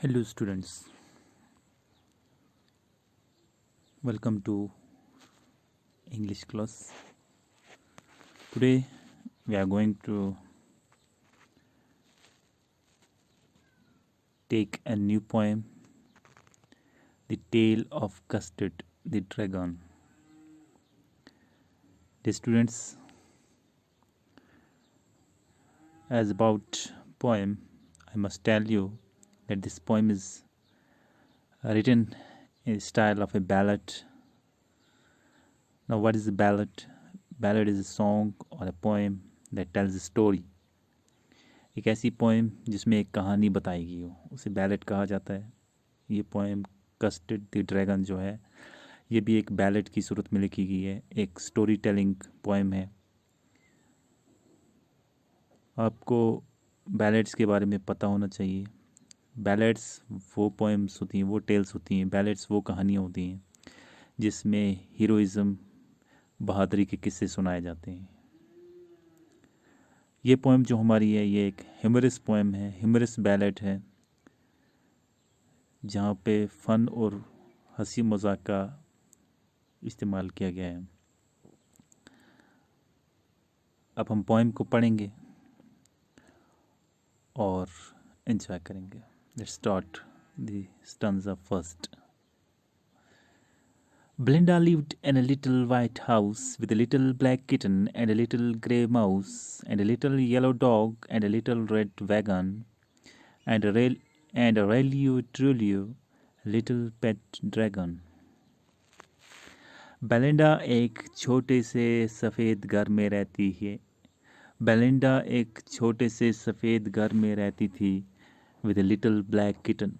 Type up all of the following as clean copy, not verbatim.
Hello, students. Welcome to English class. Today, we are going to take a new poem, The Tale of Custard the Dragon. The students, as about poem, I must tell you that this poem is written in style of a ballad. Now, what is a ballad? Ballad is a song or a poem that tells a story. एक ऐसी poem जिसमें एक कहानी बताई गई हो उसे ballot कहा जाता है। ये पोएम कस्टर्ड द ड्रैगन जो है ये भी एक बैलेट की सूरत में लिखी गई है, एक स्टोरी टेलिंग पोएम है। आपको बैलेट्स के बारे में पता होना चाहिए। बैलेट्स वो पोएम्स होती हैं, वो टेल्स होती हैं, बैलेट्स वो कहानियाँ होती हैं जिसमें हीरोइज़्म, बहादुरी के किस्से सुनाए जाते हैं। ये पोएम जो हमारी है ये एक ह्यूमरस पोएम है, ह्यूमरस बैलेट है जहाँ पे फ़न और हंसी मजाक का इस्तेमाल किया गया है। अब हम पोएम को पढ़ेंगे और एंजॉय करेंगे। Let's start the stanza first. Belinda lived in a little white house with a little black kitten and a little grey mouse and a little yellow dog and a little red wagon and a Relio Trulio little pet dragon. Belinda एक छोटे से सफ़ेद घर में रहती है। Belinda एक छोटे से सफ़ेद घर में रहती थी with a little black kitten.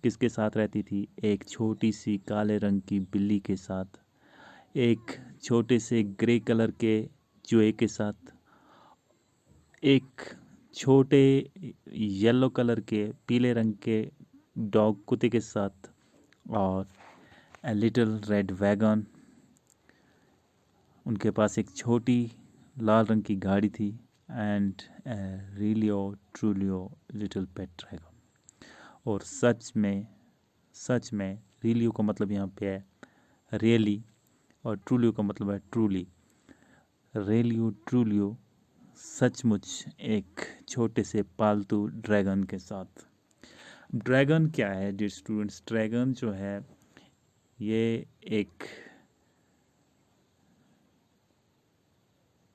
किसके साथ रहती थी? एक छोटी सी काले रंग की बिल्ली के साथ, एक छोटे से ग्रे कलर के चूहे के साथ, एक छोटे येलो कलर के पीले रंग के डॉग कुत्ते के साथ और ए लिटिल रेड वैगन। उनके पास एक छोटी लाल रंग की गाड़ी थी and realio trulio little pet dragon. और सच में रिलियो का मतलब यहाँ पे है रियली और ट्रूलियो का मतलब है ट्रूली। रेलियो ट्रूलियो सचमुच एक छोटे से पालतू ड्रैगन के साथ। ड्रैगन क्या है डियर स्टूडेंट्स? ड्रैगन जो है ये एक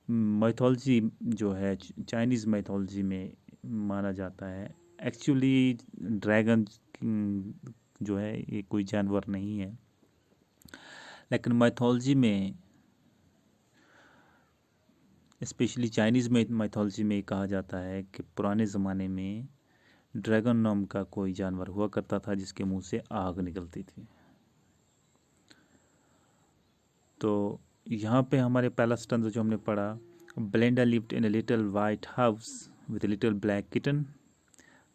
माइथोलॉजी जो है चाइनीज़ माइथोलॉजी में माना जाता है। एक्चुअली ड्रैगन जो है ये कोई जानवर नहीं है, लेकिन माइथोलॉजी में स्पेशली चाइनीज़ माइथोलॉजी में कहा जाता है कि पुराने ज़माने में ड्रैगन नाम का कोई जानवर हुआ करता था जिसके मुंह से आग निकलती थी। तो यहाँ पे हमारे पहला स्टैंजा जो हमने पढ़ा, Belinda lived in a little white house with a little black kitten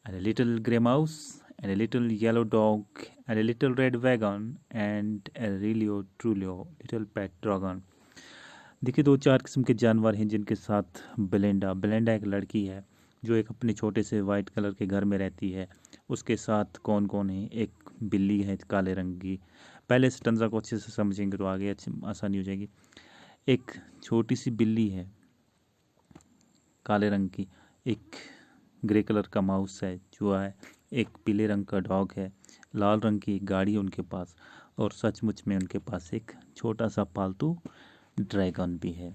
and a little grey mouse and a little yellow dog and a little red wagon and a Relio Trulio little pet dragon। देखिए दो चार किस्म के जानवर हैं जिनके साथ Belinda एक लड़की है जो एक अपने छोटे से वाइट कलर के घर में रहती है। उसके साथ कौन कौन है? एक बिल्ली है काले रंग की। पहले स्टैंजा को अच्छे से समझेंगे तो आगे अच्छी आसानी हो जाएगी। एक छोटी सी बिल्ली है काले रंग की, एक ग्रे कलर का माउस है, चूहा है, एक पीले रंग का डॉग है, लाल रंग की एक गाड़ी है उनके पास और सचमुच में उनके पास एक छोटा सा पालतू ड्रैगन भी है।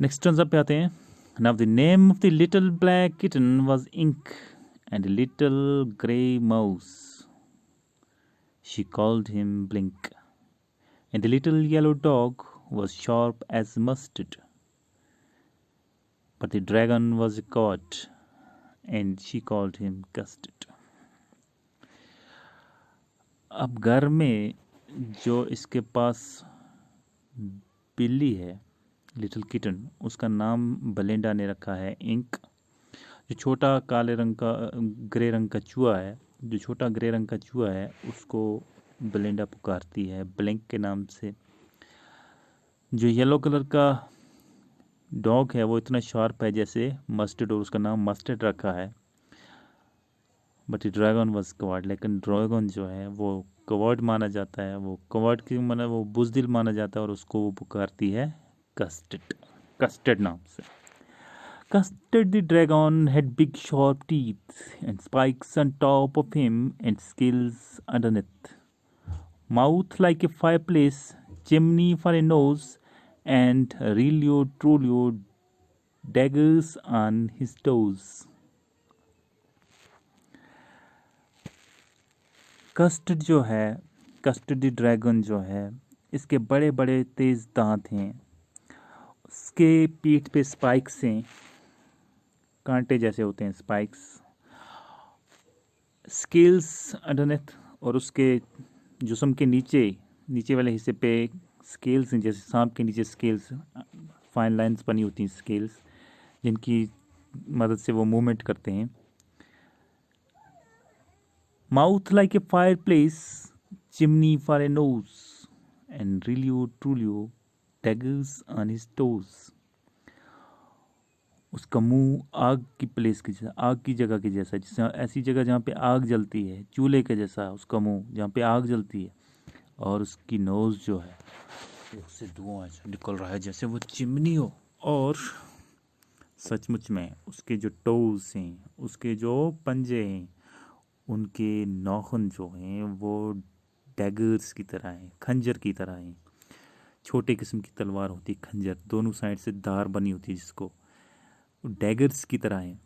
नेक्स्ट स्टैंजा पे आते हैं। Now the name of the little black kitten was ink and little grey mouse she called him blink and the little yellow dog was sharp as mustard but the dragon was caught and she called him custard। अब घर में जो इसके पास बिल्ली है little kitten, उसका नाम Belinda ने रखा है इंक। जो छोटा काले रंग का ग्रे रंग का चूहा है, जो छोटा ग्रे रंग का चूहा है उसको बेलिंडा पुकारती है ब्लिंक के नाम से। जो येलो कलर का डॉग है वो इतना शार्प है जैसे मस्टर्ड और उसका नाम मस्टर्ड रखा है। बट ड्रैगन वॉज कवर्ड, लेकिन ड्रैगन जो है वो कवर्ड माना जाता है, वो कवर्ड की माना वो बुजदिल माना जाता है, और उसको वो पुकारती है कस्टर्ड, कस्टर्ड नाम से। Custard the dragon had big sharp teeth and spikes on top of him and scales underneath. Mouth like a fireplace, chimney for a nose, and really truly daggers on his toes. Custard जो है, custard the dragon जो है, इसके बड़े बड़े तेज दांत हैं, उसके पीठ पे स्पाइक्स हैं, कांटे जैसे होते हैं स्पाइक्स, स्केल्स अंडरनेथ, और उसके जिस्म के नीचे नीचे वाले हिस्से पे स्केल्स हैं, जैसे सांप के नीचे स्केल्स, फाइन लाइंस बनी होती हैं स्केल्स, जिनकी मदद से वो मूवमेंट करते हैं। Mouth like a fireplace, chimney for a nose, and realio trulio daggers on his toes. उसका मुंह आग की प्लेस की जैसा, आग की जगह की जैसा, जिस ऐसी जगह जहाँ पे आग जलती है, चूल्हे के जैसा उसका मुंह जहाँ पे आग जलती है, और उसकी नोज़ जो है उससे धुआं ऐसा निकल रहा है जैसे वो चिमनी हो। और सचमुच में उसके जो टोज हैं, उसके जो पंजे हैं, उनके नाखून जो हैं वो डैगर्स की तरह हैं, खंजर की तरह हैं। छोटे किस्म की तलवार होती है खंजर, दोनों साइड से धार बनी होती है, जिसको डैगर्स की तरह हैं।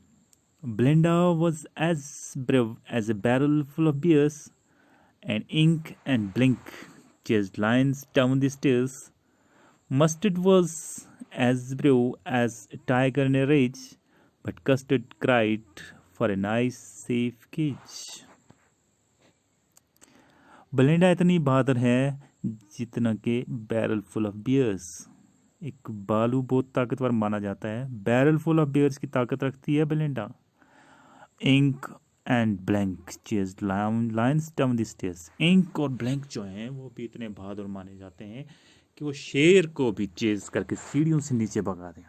Belinda was as brave as a barrel full of beers, and Ink and Blink chased lions down the stairs. Mustard was as brave as a tiger in a rage, but Custard cried for a nice, safe cage. Belinda इतनी बहादुर है जितना कि barrel full of bears, एक बालू बहुत ताकतवर माना जाता है, बैरल फुल ऑफ बियर्स की ताकत रखती है Belinda. Ink and blank chased lions down the stairs. Ink और ब्लैंक जो हैं वो भी इतने बहादुर माने जाते हैं कि वो शेर को भी चेज करके सीढ़ियों से नीचे भगा दें।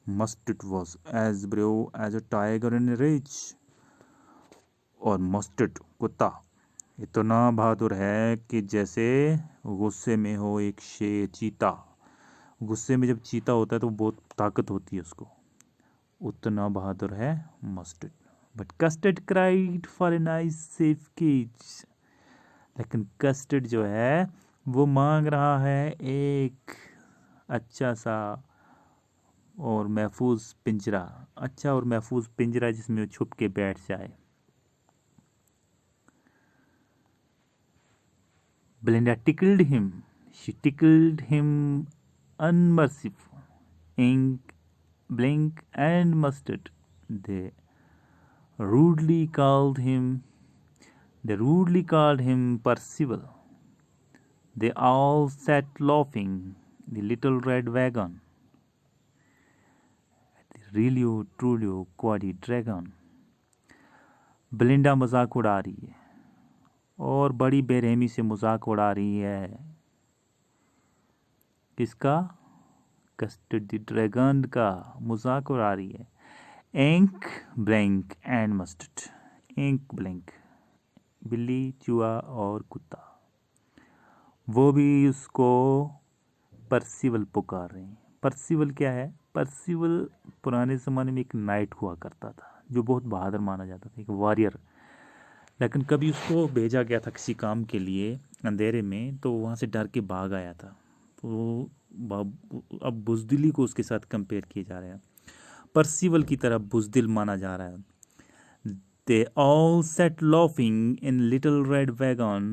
Mustard was as brave as a tiger in rage, और मस्टर्ड कुत्ता इतना बहादुर है कि जैसे गुस्से में हो एक शेर, चीता। गुस्से में जब चीता होता है तो बहुत ताकत होती है उसको, उतना बहादुर है mustard. But custard cried for a nice safe cage, लेकिन कस्टर्ड जो है वो मांग रहा है एक अच्छा सा और महफूज पिंजरा, अच्छा और महफूज पिंजरा जिसमें वो छुप के बैठ जाए। Belinda tickled him. She tickled him unmerciful. Ink, Blink, and Mustard. They rudely called him. They rudely called him Percival. They all sat laughing. The little red wagon. The Relio Trulio Quadi Dragon. Belinda मजाक उड़ा रही है, और बड़ी बेरहमी से मजाक उड़ा रही है। किसका? कस्टर्ड द ड्रैगन का मजाक उड़ा रही है। Ink, blank and mustard. Ink, blank बिल्ली, चूहा और कुत्ता, वो भी उसको परसिवल पुकार रहे हैं। परसिवल क्या है? परसिवल पुराने ज़माने में एक नाइट हुआ करता था जो बहुत बहादुर माना जाता था, एक वॉरियर। लेकिन कभी उसको भेजा गया था किसी काम के लिए अंधेरे में, तो वहाँ से डर के भाग आया था। तो अब बुजदिली को उसके साथ कंपेयर किया जा रहा है, परसिवल की तरह बुजदिल माना जा रहा है। They all sat laughing in little red wagon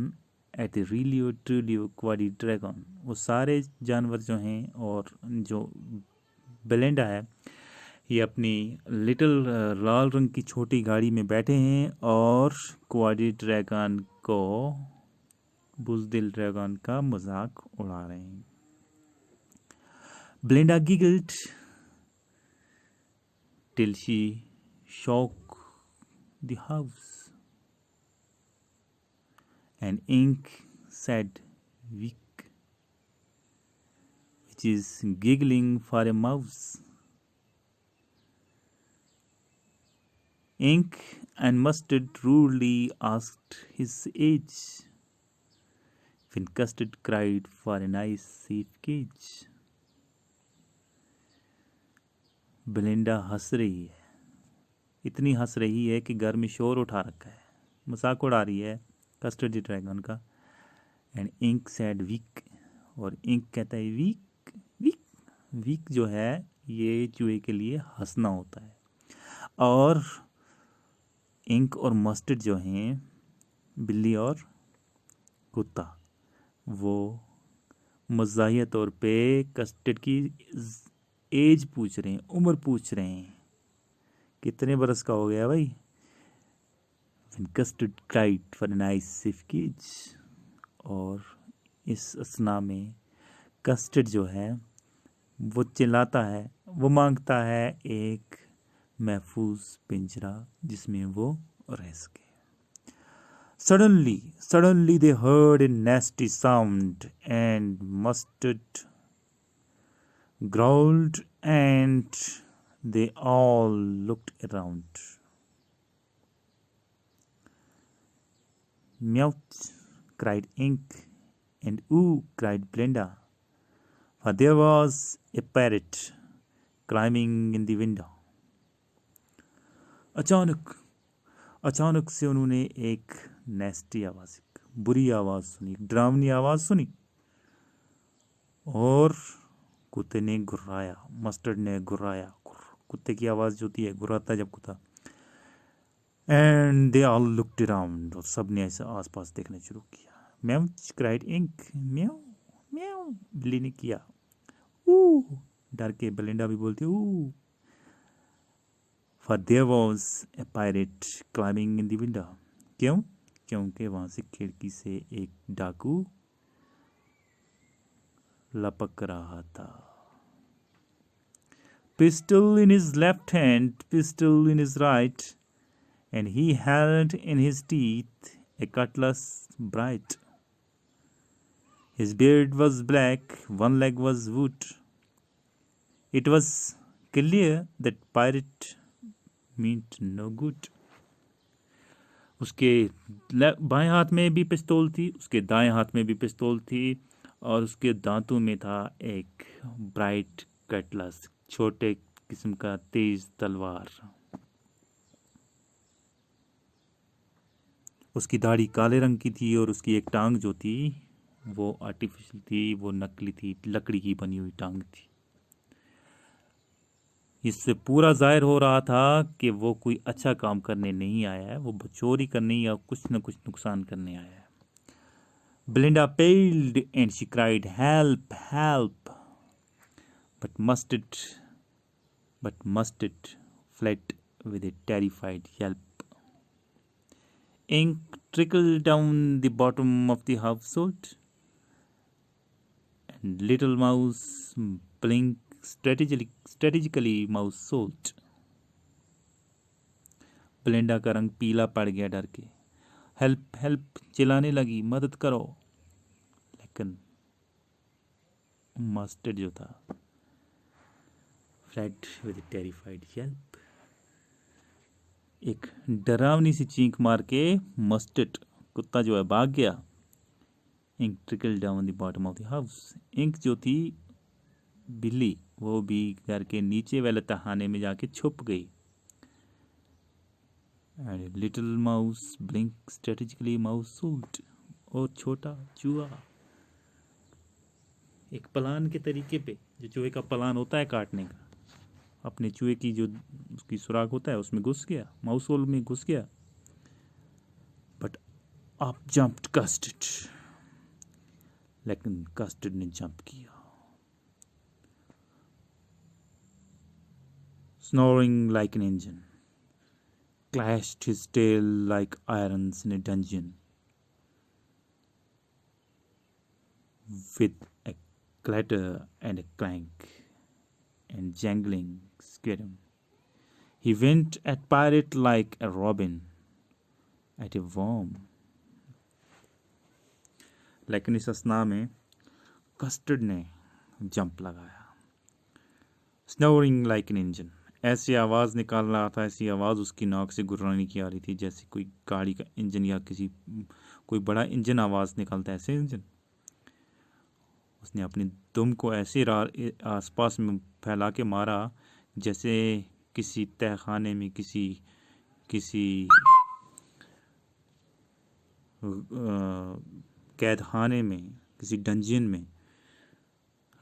at the Relio Trulio Quadi Dragon. वो सारे जानवर जो हैं और जो बेलेंडा है, ये अपनी लिटिल लाल रंग की छोटी गाड़ी में बैठे हैं और क्वाडी ड्रैगन को, बुजदिल ड्रैगन का मजाक उड़ा रहे हैं। Belinda giggled till she shook the house, and Ink said weak, which is giggling for a mouse. Ink and Mustard rudely asked his age, when Custard cried for a nice safe cage. Belinda हंस रही है, इतनी हंस रही है कि घर में शोर उठा रखा है, मजाक उड़ा रही है कस्टर्ड द ड्रैगन का. एंड इंक सैड वीक, और इंक कहता है वीक वीक. वीक जो है ये चूहे के लिए हंसना होता है. और इंक और मस्टर्ड जो हैं, बिल्ली और कुत्ता, वो मज़ाहिया तौर पे कस्टर्ड की एज पूछ रहे हैं, उम्र पूछ रहे हैं, कितने बरस का हो गया भाई. When Custard cried for a nice safe cage. और इस असना में कस्टर्ड जो है वो चिल्लाता है, वो मांगता है एक महफूज पिंजरा जिसमें वो रह सके. Suddenly they heard a nasty sound, and Mustard growled, and they all looked around. Meow, cried Ink, and ooh, cried Brenda, for there was a parrot climbing in the window. अचानक से उन्होंने एक नेस्टी आवाज़, एक बुरी आवाज़ सुनी, एक डरावनी आवाज़ सुनी, और कुत्ते ने गुर्राया. मस्टर्ड ने गुर्राया. कुत्ते की आवाज़ जो होती है, गुर्राता है जब कुत्ता. And they all looked around, और सब ने ऐसे आसपास देखना शुरू किया. म्याऊ, क्राइड इंक, म्याऊ म्याऊ, बिल्ली ने किया. डर के बेलिंडा भी बोलती ऊ. For their was a pirate climbing in the window. क्यों? क्योंकि वहाँ से खिड़की से एक डाकू लपक रहा था. Pistol in his left hand, pistol in his right, and he held in his teeth a cutlass bright. His beard was black, one leg was wood. It was clear that pirate meant no good. उसके बाएं हाथ में भी पिस्तौल थी, उसके दाएं हाथ में भी पिस्तौल थी, और उसके दांतों में था एक ब्राइट कटलस, छोटे किस्म का तेज तलवार. उसकी दाढ़ी काले रंग की थी, और उसकी एक टांग जो थी वो आर्टिफिशियल थी, वो नकली थी, लकड़ी की बनी हुई टांग थी. इससे पूरा जाहिर हो रहा था कि वो कोई अच्छा काम करने नहीं आया है, वो चोरी करने या कुछ न कुछ नुकसान करने आया है. Belinda paled and she cried, "Help! Help!" But Mustard fled with a terrified yelp. Ink trickled down the bottom of the household, and little mouse blinked strategically mouse salt. Belinda का रंग पीला पड़ गया डर के. हेल्प हेल्प चिल्लाने लगी, मदद करो. लेकिन मस्टर्ड जो था, fled with A terrified Yelp, एक डरावनी सी चीख मार के मस्टर्ड कुत्ता जो है भाग गया. Ink trickle down the bottom of the house. Ink जो थी बिल्ली, वो भी घर के नीचे वाले तहाने में जाके छुप गई. And little mouse blink strategically mouse suit, और छोटा चूहा एक प्लान के तरीके पे, जो चूहे का प्लान होता है काटने का, अपने चूहे की जो उसकी सुराख होता है उसमें घुस गया, माउस होल में घुस गया. बट अप जंप्ड कस्टर्ड, लेकिन कस्टर्ड ने जंप किया. Snoring like an engine, clashed his tail like irons in a dungeon. With a clatter and a clank and jangling scream, he went at pirate like a robin at a worm. लेकिन इस असना में custard ने jump लगाया. Snoring like an engine, ऐसी आवाज़ निकाल रहा था, ऐसी आवाज़ उसकी नाक से गुर्राने की आ रही थी, जैसे कोई गाड़ी का इंजन या कोई बड़ा इंजन आवाज़ निकालता है, ऐसे इंजन। उसने अपनी दुम को ऐसे आसपास में फैला के मारा जैसे किसी तहखाने में, किसी कैदखाने में, किसी डंजियन में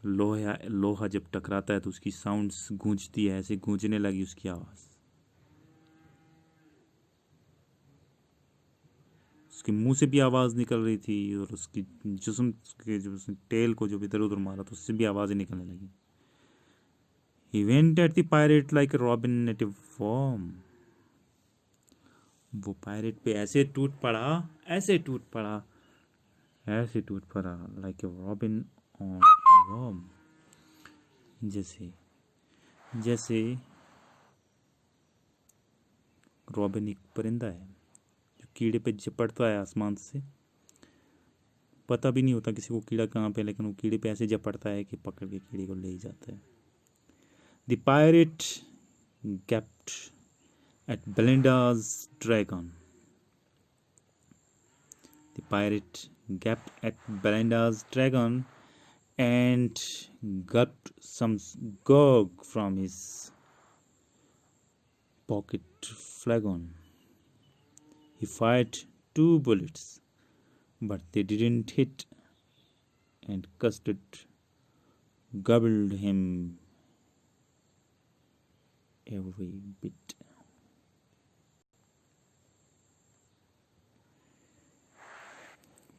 लोहा जब टकराता है तो उसकी साउंड्स गूंजती है, ऐसे गूंजने लगी उसकी आवाज़। उसके मुंह से भी आवाज़ निकल रही थी और उसकी जिस्म के जो उसने टेल को जब इधर उधर मारा तो उससे भी आवाज़ें निकलने लगी। He went at the pirate like a robin at a worm. वो पायरेट पे ऐसे टूट पड़ा, ऐसे टूट पड़ा, ऐसे टूट पड़ा, like a robin on worm. जैसे रॉबिन एक परिंदा है जो कीड़े पे झपटता है आसमान से, पता भी नहीं होता किसी को कीड़ा कहाँ पे, लेकिन वो कीड़े पे ऐसे झपटता है कि पकड़ के कीड़े को ले ही जाता है। The pirate gapped at Belinda's dragon. The pirate gaped at Belinda's dragon and gulped some grog from his pocket flagon. He fired 2 bullets, but they didn't hit, and Custard gobbled him every bit.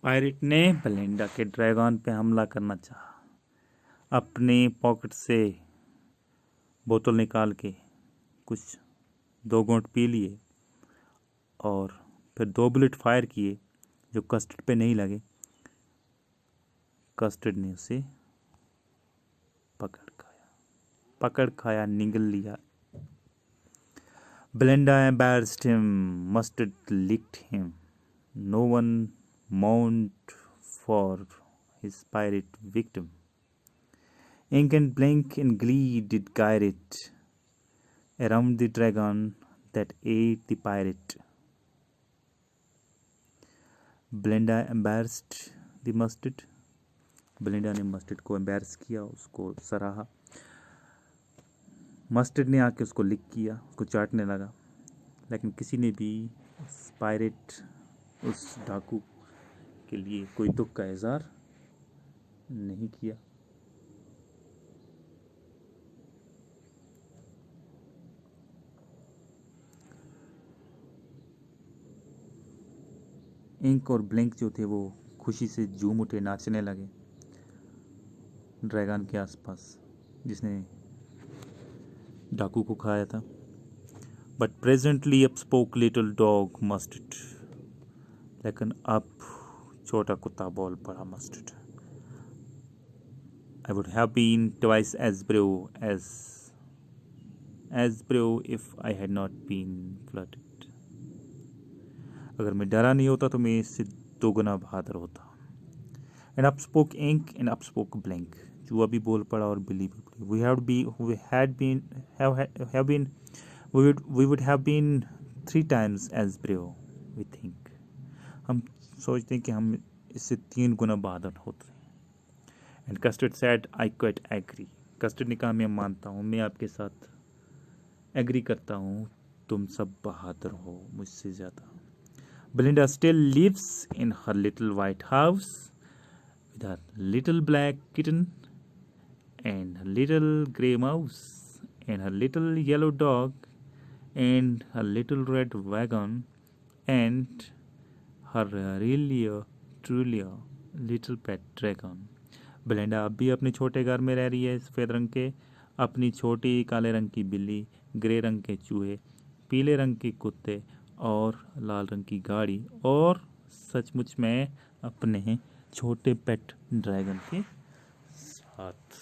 Pirate ने Belinda के dragon पे हमला करना चाहा। अपनी pocket से बोतल निकाल के कुछ 2 घूंट पी लिए और फिर 2 बुलेट फायर किए जो कस्टर्ड पे नहीं लगे। कस्टर्ड ने उसे पकड़ खाया, निगल लिया। Belinda embarrassed him, Mustard licked him. No one mourned for his pirate victim. Ink and Blink in glee did guide it around the dragon that ate the pirate. Belinda embarrassed the Mustard. Belinda ने mustard को embarrass किया, उसको सराहा। Mustard ने आके उसको लिक किया, उसको चाटने लगा, लेकिन किसी ने भी उस डाकू के लिए कोई दुख का इज़हार नहीं किया। इंक और ब्लिंक जो थे वो खुशी से झूम उठे, नाचने लगे ड्रैगन के आसपास जिसने डाकू को खाया था। But presently up spoke little dog mustard. लेकिन अब छोटा कुत्ता बोल पड़ा mustard. I would have been twice as brave if I had not been flirted. अगर मैं डरा नहीं होता तो मैं इससे 2 गुना बहादुर होता। And up spoke Ink and up spoke Blink. जुआ भी बोल पड़ा और बिल्ली भी पड़ी। We would have been 3 times as brave, we think. हम सोचते हैं कि हम इससे 3 गुना बहादुर होते हैं। And Custard said, I quite agree. Custard ने कहा, मैं मानता हूँ, मैं आपके साथ एग्री करता हूँ, तुम सब बहादुर हो मुझसे ज़्यादा। Belinda still lives in her little white house with her little black kitten and her little grey mouse and her little yellow dog and her little red wagon and her really truly little pet dragon. Belinda अब भी अपने छोटे घर में रह रही है सफ़ेद रंग के, अपनी छोटी काले रंग की बिल्ली, ग्रे रंग के चूहे, पीले रंग के कुत्ते और लाल रंग की गाड़ी, और सचमुच में अपने छोटे पेट ड्रैगन के साथ।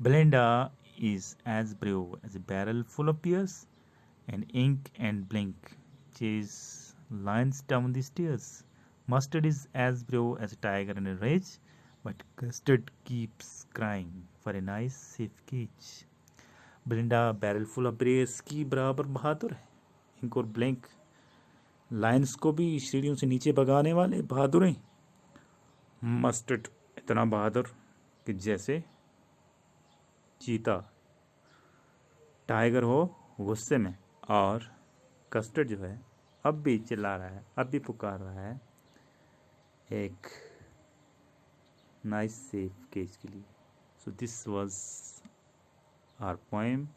Belinda is as brave as a barrel full of beers, and Ink and Blink chase lions down the stairs. Mustard is as brave as a tiger in a rage, but Custard keeps crying for a nice safe cage. Belinda, barrel full of berries की बराबर बहादुर है. Ink और blank, Lions को भी सीढ़ियों से नीचे भगाने वाले बहादुर हैं. मस्टर्ड, इतना बहादुर कि जैसे चीता. टाइगर हो गुस्से में. और कस्टर्ड जो है अब भी चिल्ला रहा है, अब भी पुकार रहा है एक नाइस सेफ केज के लिए. So this was our poem.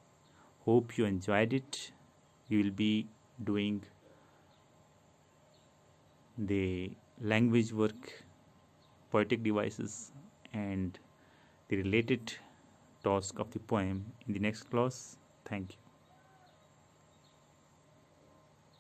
Hope you enjoyed it. You will be doing the language work, poetic devices, and the related task of the poem in the next class. Thank you.